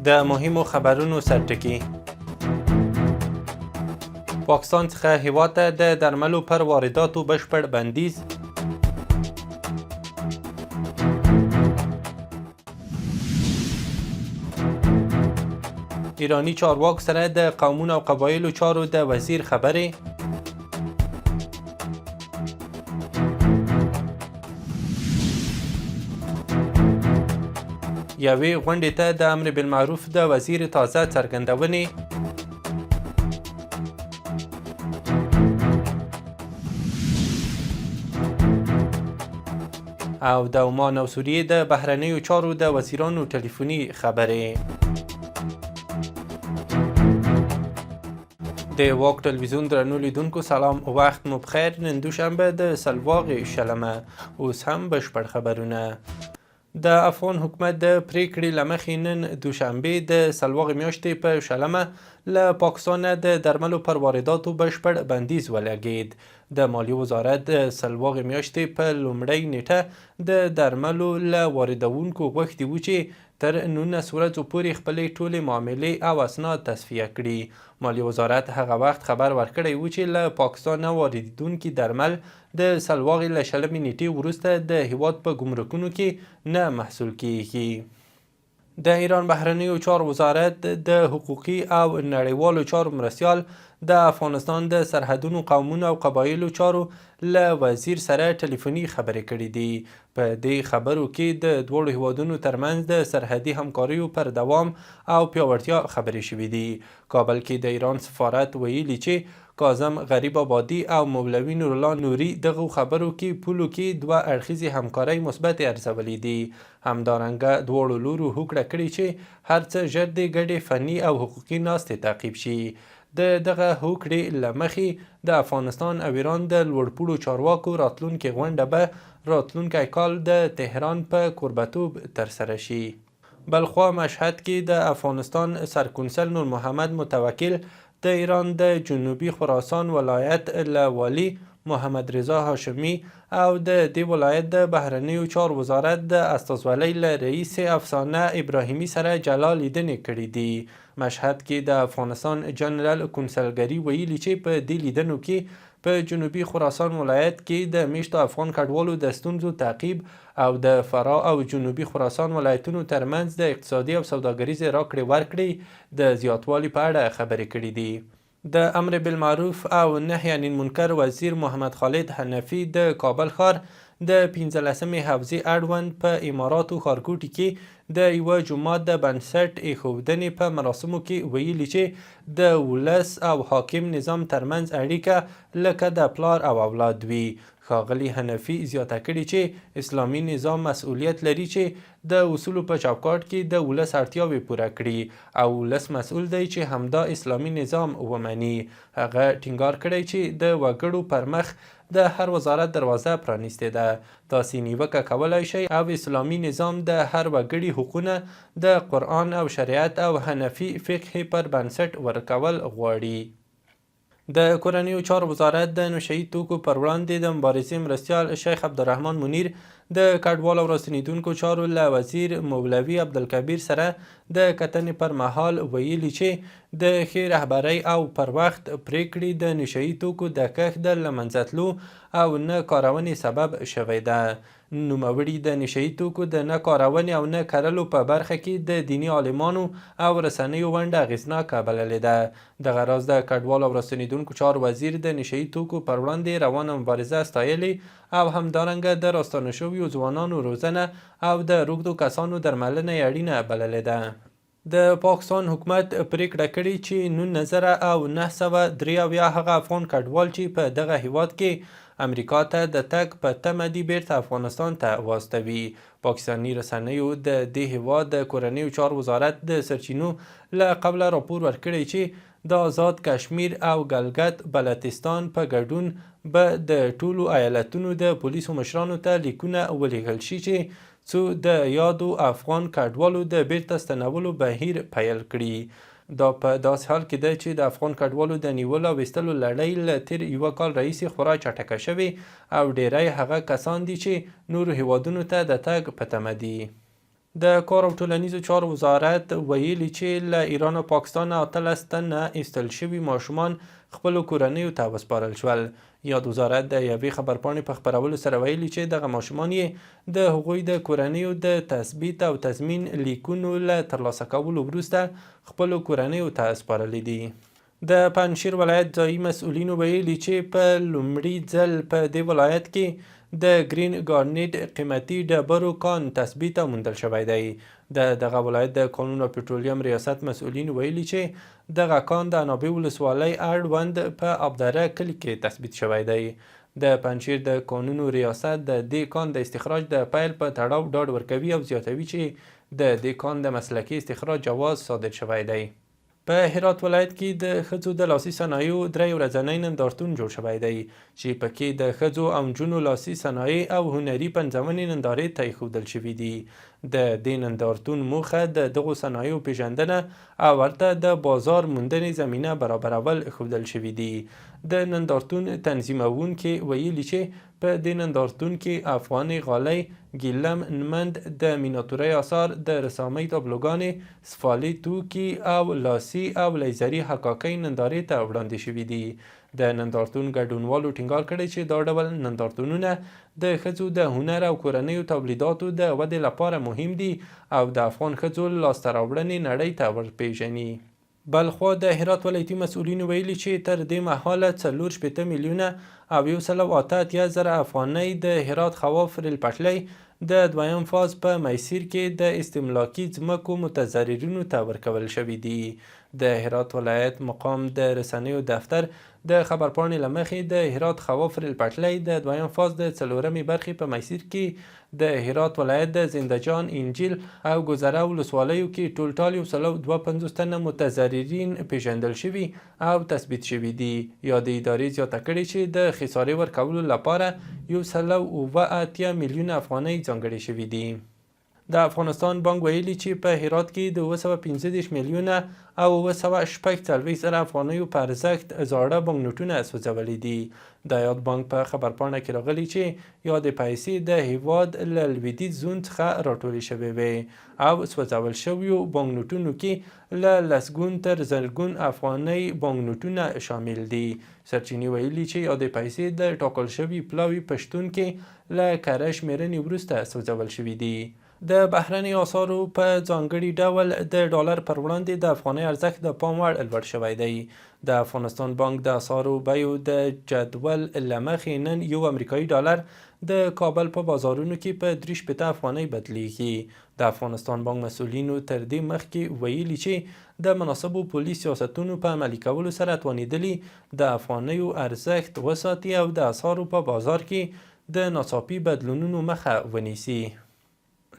د مهمو خبرونو سرټکي. پاکستان څخه هیواد ته د درملو پر وارداتو بشپړ بندیز. ایرانی چارواکو سره د قومونو او قبایلو چارو د وزیر خبرې. یوې غونډې ته د امر بالمعروف د وزیر تازه څرګندونې. او د عمان او سوریې د بهرنیو چارو د وزیرانو ټلیفوني خبرې. د واک ټلویزیون درنو لیدونکو سلام، وخت مو بخیر. نن دوشنبه د سلواغې شلمه. اوس هم بشپړ خبرونه. د افغان حکومت د پریکړې له مخې نن دوشنبې د سلواغې میاشتې په شلمه له پاکستانه د درملو پر وارداتو بشپړ بندیز ولګېد. د مالیې وزارت د سلواغې میاشتې په لومړۍ نیټه د درملو له واردوونکو غوښتي وو چې تر 19 ورځو پورې خپلې ټولې معاملې او اسناد تصفیه کړي. مالیې وزارت هغه وخت خبر ورکړی و چې له پاکستانه واردېدونکي درمل د سلواغې له شلمې نیټې وروسته د هیواد په ګمرکونو کې نه محصول کیږي. د ایران بهرنیو چارو وزارت د حقوقي او نړیوالو چارو مرستیال د افغانستان د سرحدونو، قومونو او قبایلو چارو له وزیر سره ټلیفوني خبرې کړې دي. په دې خبرو کې د دواړو هیوادونو ترمنځ د سرحدي همکاریو پر دوام او پیاوړتیا خبرې شوې دي. کابل کې د ایران سفارت ویلي چې کاظم غریب آبادي او مولوي نورالله نوري دغو خبرو کې پولو کې دوه اړخیزې همکارۍ مثبتې ارزولې دي. همدارنګه دواړو لورو هوکړه کړې چې هر څه ژر د ګډې فني او حقوقي ناستې تعقیب شي. د دغه هوکړې له مخې د افغانستان او ایران د لوړپوړو چارواکو راتلونکې غونډه به راتلونکی کال د تهران په کوربه‌توب ترسره شي. بلخوا مشهد کې د افغانستان سرکونسل نور محمد متوکل د ایران د جنوبي خراسان ولایت له والي محمد رضا هاشمي او د دې ولایت د بهرنیو چارو وزارت د استازولۍ له رئیس افسانه ابراهیمي سره جلا لیدنې کړې دي. مشهد کې د افغانستان جنرال کونسلګري ویلي چې په دې لیدنو کې په جنوبي خراسان ولایت کې د میشتو افغان کډوالو د ستونزو تعقیب او د فراه او جنوبي خراسان ولایتونو ترمنځ د اقتصادي او سوداګریزې راکړې ورکړې د زیاتوالي په اړه خبرې کړې دي. د امر بالمعروف او نهی عن المنکر وزیر محمد خالد حنفي د کابل ښار د 15مې حوزې اړوند په اماراتو ښارګوټي کې د یوه جومات د بنسټ ایښودنې په مراسمو کې ویلي چې د ولس او حاکم نظام ترمنځ اړیکه لکه د پلار او اولاد وي. ښاغلي حنفي زیاته کړې چې اسلامي نظام مسؤلیت لري چې د اصولو په چوکاټ کې د ولس اړتیاوې پوره کړي او ولس مسؤل دی چې همدا اسلامي نظام ومني. هغه ټینګار کړی چې د وګړو پر مخ د هر وزارت دروازه پرانیستې ده. تاسې نیوکه کولی شئ او اسلامي نظام د هر وګړي حقونه د قرآن او شریعت او حنفي فقه پر بنسټ ورکول غواړي. د کورنیو چارو وزارت د نشه یي توکو پر وړاندې د مبارزې مرستیال شیخ عبدالرحمن منیر د کډوالو او راستنېدونکو چارو له وزیر مولوي عبدالکبیر سره د کتنې پر مهال ویلي چې د ښې رهبرۍ او پر وخت پریکړې د نشه یي توکو د کښت د له منځه تلو او نه کارونې سبب شوی ده. نوموړي د نشه یي توکو د نه کارونې او نه کرلو په برخه کې د دیني عالمانو او رسنیو ونډه اغېزناکه بللې ده. دغه راز د کډوالو او راستنېدونکو چارو وزیر د نشه یي توکو پر وړاندې روانه مبارزه ستایلې او همدارنګه د راستانه شویو ځوانانو روزنه او د روږدو کسانو درملنه یې اړینه بللې ده. د پاکستان حکومت پریکړه کړې چې 1993 هغه افغان کډوال چې په دغه هیواد کې امریکا ته د تګ په تمه دي بیرته افغانستان ته واستوي. پاکستاني رسنیو د دې هیواد د کورنیو چارو وزارت د سرچینو له قبله راپور ورکړی چې د آزاد کشمیر او ګلګت بلتستان په ګډون به د ټولو ایالتونو د پولیسو مشرانو ته لیکونه ولیږل شي چې څو د یادو افغان کډوالو د بیرته ستنولو بهیر پیل کړي. دا په داسې حال کې ده چې د افغان کډوالو د نیولو او ایستلو لړۍ له تیر یوه کال راهیسې خورا چټکه شوې او ډیری هغه کسان دي چې نورو هیوادونو ته د تګ په تمه دي. د کار او ټولنیزو چارو وزارت ویلي چې له ایران او پاکستان 18 تنه ایستل شوي ماشومان خپلو کورنیو ته وسپارل شول. یاد وزارت د یوې خبرپاڼې په خپرولو سره ویلي چې دغه ماشومان یې د هغوی د کورنیو د تثبیت او تضمین لیکونو له ترلاسه کولو وروسته خپلو کورنیو ته سپارلي دي. د پنجشیر ولایت ځایي مسؤلینو ویلي چې په لومړي ځل په دې ولایت کې د ګرین ګارنیټ قیمتي ډبرو کان تثبیت او موندل شوی دی. د دغه ولایت د کانونو او پټرولیم ریاست مسؤلین ویلي چې دغه کان د عنابې ولسوالۍ اړوند په آبدره کلي کې تثبیت شوی دی. د پنجشیر د کانونو ریاست د دې کان د استخراج د پیل په تړاو ډاډ ورکوي او زیاتوي چې د دې کان د مسلکي استخراج جواز صادر شوی دی. په هرات ولایت کې د ښځو د لاسي صنایعو 3 ورځنی نندارتون جوړ شوی دی چې پکې د ښځو او نجونو لاسي صنایع او هنري پنځونې نندارې ته ایښودل شوي دي. د دې نندارتون موخه د دغو صنایعو پیژندنه او ورته د بازار موندنې زمینه برابرول ښودل شوي دي. د نندارتون تنظیموونکي ویلي چې په دې نندارتون کې افغاني غالۍ، ګیلم، نمند، د میناتورۍ آثار، د رسامۍ تابلوګانې، سفالي توکي او لاسي او لیزري حکاکۍ نندارې ته وړاندې شوي دي. د نندارتون ګډونوالو ټینګار کړی چې دا ډول نندارتونونه د ښځو د هنر او کورنیو تولیداتو د ودې لپاره مهم دي او د افغان ښځو لاسته راوړنې نړۍ ته ورپېژني. بلخوا د هرات ولایتي مسؤلینو ویلي چې تر دې مهاله 480 میلیونه او 188,000 افغانۍ د هرات خواف ریل پټلۍ د دویم فاز په میسیر کې د استملاکي ځمکو متضررینو ته ورکول شوي دي. د هرات ولایت مقام د رسنیو دفتر د خبرپاڼې له مخې د هرات خواف ریل پټلۍ د دویم فاز د 4مې برخې په میسیر کې د هرات ولایت د زندهجان، انجیل او ګذره ولسوالیو کې ټولټال 152 تنه متضررین پیژندل شوي او تثبیت شوي دي. یا د ادارې زیاته کړې چې د خسارې ورکولو لپاره 180 میلیونه افغانۍ ځانګړې شوي دي. د افغانستان بانک ویلي چې په هرات کې د 215 میلیونه او 246 زره افغانیو په ارزښت زاړه بانک نوټونه سوځولي دي. د یاد بانک په خبرپاڼه کې راغلي چې یادې پیسې د هیواد له لویدیځ زون څخه راټولې شوې وې او سوځول شویو بانک نوټونو کې له لسګون تر زرګون افغانۍ بانک نوټونه شامل دي. سرچینې ویلي چې یادې پیسې د ټاکل شوي پلاوي په شتون کې له کره شمېرنې وروسته سوځول شوي دي. د بهرني اسعارو په ځانګړي ډول د ډالر پر وړاندې د افغانۍ ارزښت د پام وړ لوړ شوی دی. د افغانستان بانک د اسعارو بیو د جدول له مخې نن یو امریکایي ډالر د کابل په بازارونو کې په 63 افغانۍ بدلیږي. د افغانستان بانک مسؤلینو تر دې مخکې ویلي چې د مناسبو پولي سیاستونو په عملي کولو سره توانیدلي د افغانیو ارزښت وساتي او د اسعارو په بازار کې د ناڅاپي بدلونونو مخه ونیسي.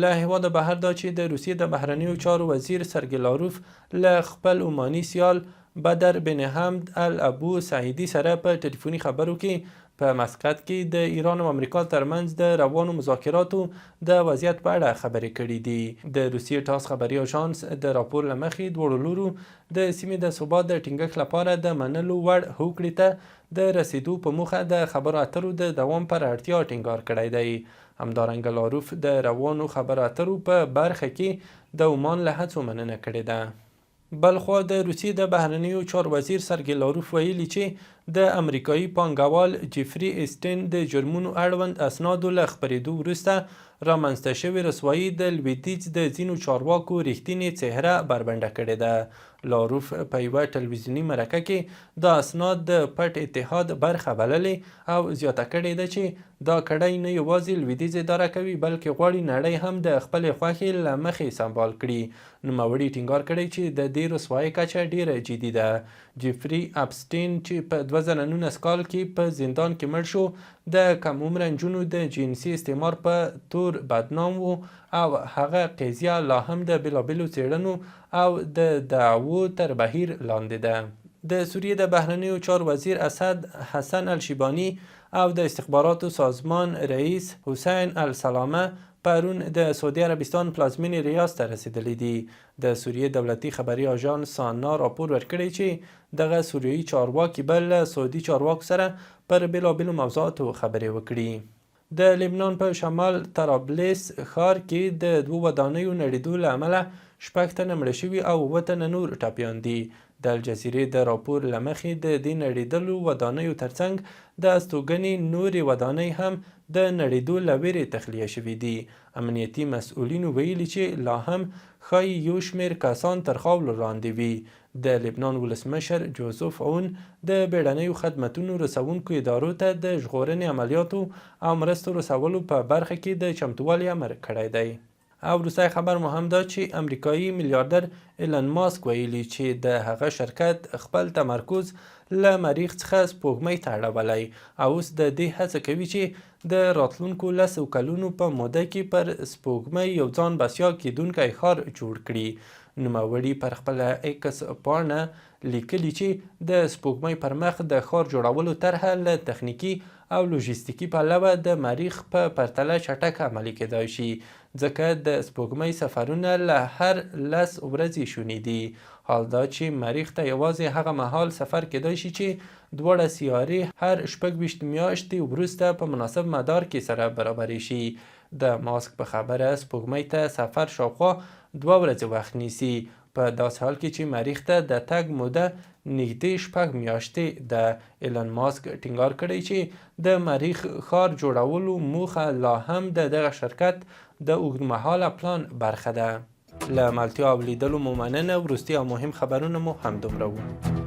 له هیواده بهر دا چې د روسیې د بهرنیو چارو وزیر سرګی لاروف له خپل عماني سیال بدر بن حمد الابو سعیدي سره په ټلیفوني خبرو کې په مسقط کې د ایران او امریکا ترمنځ د روانو مذاکراتو د وضعیت په اړه خبرې کړي دي. د روسیې ټاس خبري اژانس د راپور له مخې دواړو لورو د سیمې د ثبات د ټینګښت لپاره د منلو وړ هوکړې ته د رسیدو په موخه د خبرو اترو د دوام پر اړتیا ټینګار کړی دی. همدارنګه لاروف د روانو خبرو اترو په برخه کې د عمان له هڅو مننه کړې ده. بلخوا د روسیې د بهرنیو چارو وزیر سرګی لاروف ویلي چې د امریکایي پانګوال جیفري اسټین د جرمونو اړوند اسنادو له خپرېدو وروسته رامنځته شوې رسوایي د لویدیځ د ځینو چارواکو رښتینې څهره بربنډه کړې ده. لاروف په یوه ټلویزیوني مرکه کې د اسناد د پټ اتحاد برخه بللې او زیاته کړې ده چې دا کړۍ نه یوازې لویدیځ اداره کوي بلکې غواړي نړۍ هم د خپلې خوښې له مخې سمبال کړي. نوموړي ټینګار کړی چې د دې رسوایۍ کچه ډیره جدي ده. جیفري اپسټین چې په 2019 کال کې په زندان کې مړ شو د کم عمره نجونو د جنسي استعمار په تور بدنام و او هغه قضیه لا هم د بېلابېلو څېړنو او د دعوو تر بهیر لاندې ده. د سوریې د بهرنیو چارو وزیر اسد حسن الشیبانی او د استخباراتو سازمان رئیس حسین السلامه پرون د سعودي عربستان پلازمینې ریاض ته رسیدلی دي. د سوریې دولتي خبري اژانس سانا راپور ورکړی چې دغه سوریایي چارواکي به له سعودي چارواکو سره پر بېلابېلو موضوعاتو خبرې وکړي. د لبنان په شمال طرابلس ښار کې د 2 ودانیو نړېدو له امله 6 تنه مړه شوي او 7 تنه نور ټپیان دي. د الجزیرې د راپور له مخې د دې نړېدلو ودانیو ترڅنګ د استوګنې نورې ودانۍ هم د نړېدو له ویرې تخلیه شوي دي. امنیتي مسؤلینو ویلي چې لا هم ښایي یو شمېر کسان تر خاورو لاندې وي. د لبنان ولسمشر جوزف عون د بیړنیو خدمتونو رسونکو ادارو ته د ژغورنې عملیاتو او مرستو رسولو په برخه کې د چمتووالي امر کړی دی. او وروستی خبر مو هم دا چې امریکایي میلیاردر ایلن ماسک ویلي چې د هغه شرکت خپل تمرکز له مریخ څخه سپوږمۍ ته اړولی او اوس د دې هڅه کوي چې د راتلونکو 10 کلونو په موده کې پر سپوږمۍ یو ځان بسیا کیدونکی ښار جوړ کړي. نوموړي پر خپله ایکس پاڼه لیکلي چې د سپوږمۍ پر مخ د ښار جوړولو طرحه له تخنیکي او لوژیستیکي پلوه د مریخ په پرتله چټک عملي کیدای شي، ځکه د سپوږمۍ سفرونه له هر 10 ورځې شوني دي. حال دا چې مریخ ته یوازې هغه مهال سفر کیدای شي چې دواړه سیارې هر 26 میاشتې وروسته په مناسب مدار کې سره برابرې شي. د ماسک په خبره سپوږمۍ ته سفر شاوخوا 2 ورځې وخت نیسي، په داسې حال کې چې مریخ ته د تګ موده نږدې 6 میاشتې ده. ایلن ماسک ټینګار کړی چې د مریخ ښار جوړولو موخه لا هم د دغه شرکت د اوږدمهاله پلان برخه ده. له ملتیا او لیدلو مو مننه. وروستي او مهم خبرونه مو هم دومره وو.